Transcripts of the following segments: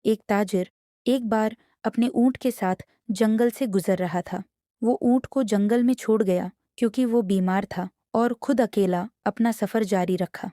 ایک تاجر ایک बार अपने ऊंट के साथ जंगल से गुजर रहा था। वो ऊंट को जंगल में छोड़ गया क्योंकि वो बीमार था और खुद अकेला अपना सफर जारी रखा।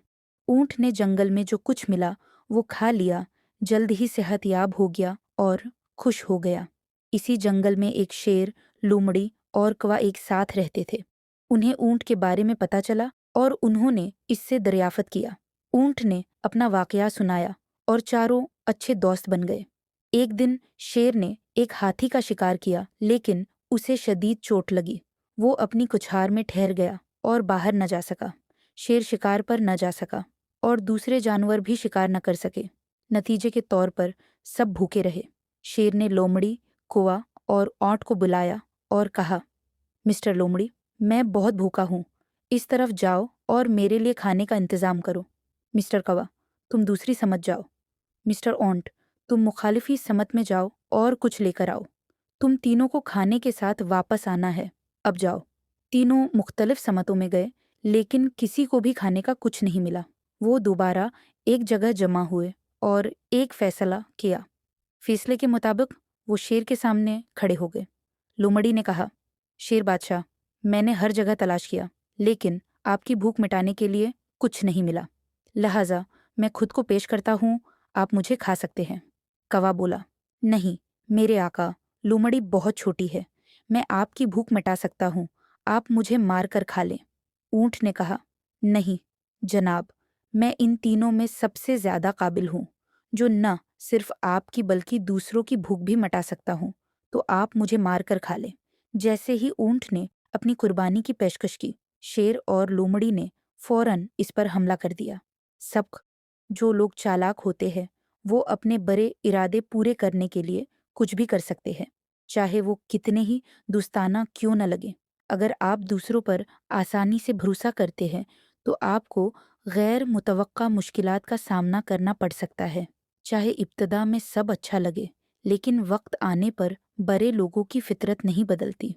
ऊंट ने जंगल में जो कुछ मिला वो खा लिया, जल्द ही सेहतयाब हो गया और खुश हो गया। इसी जंगल में एक शेर, लोमड़ी और कौवा एक साथ रहते थे। उन्हें ऊंट के बारे में पता चला और उन्होंने इससे दरियाफत किया। ऊंट ने अपना वाकया सुनाया और चारों अच्छे दोस्त बन गए। एक दिन शेर ने एक हाथी का शिकार किया, लेकिन उसे शदीद चोट लगी। वो अपनी कुछार में ठहर गया और बाहर न जा सका। शेर शिकार पर न जा सका और दूसरे जानवर भी शिकार न कर सके। नतीजे के तौर पर सब भूखे रहे। शेर ने लोमड़ी, कौवा और ऊंट को बुलाया और कहा, मिस्टर लोमड़ी, मैं बहुत भूखा हूँ, इस तरफ जाओ और मेरे लिए खाने का इंतजाम करो। मिस्टर कौवा, तुम दूसरी समत जाओ। मिस्टर ऊंट, तुम मुखालिफी समत में जाओ और कुछ लेकर आओ। तुम तीनों को खाने के साथ वापस आना है। अब जाओ। तीनों मुख्तलिफ समतों में गए, लेकिन किसी को भी खाने का कुछ नहीं मिला। वो दोबारा एक जगह जमा हुए और एक फैसला किया। फैसले के मुताबिक वो शेर के सामने खड़े हो गए। लोमड़ी ने कहा, शेर बादशाह, मैंने हर जगह तलाश किया, लेकिन आपकी भूख मिटाने के लिए कुछ नहीं मिला। लिहाजा मैं खुद को पेश करता हूँ, आप मुझे खा सकते हैं। कौवा बोला, नहीं मेरे आका, लोमड़ी बहुत छोटी है, मैं आपकी भूख मिटा सकता हूँ, आप मुझे मार कर खा लें। ऊंट ने कहा, नहीं जनाब, मैं इन तीनों में सबसे ज्यादा काबिल हूँ, जो न सिर्फ आपकी बल्कि दूसरों की भूख भी मिटा सकता हूँ, तो आप मुझे मार कर खा लें। जैसे ही ऊंट ने अपनी कुर्बानी की पेशकश की, शेर और लोमड़ी ने फौरन इस पर हमला कर दिया। सबक, जो लोग चालाक होते हैं वो अपने बड़े इरादे पूरे करने के लिए कुछ भी कर सकते हैं, चाहे वो कितने ही दोस्ताना क्यों न लगे। अगर आप दूसरों पर आसानी से भरोसा करते हैं तो आपको गैर मुतवक्का मुश्किलात का सामना करना पड़ सकता है। चाहे इब्तदा में सब अच्छा लगे, लेकिन वक्त आने पर बड़े लोगों की फितरत नहीं बदलती।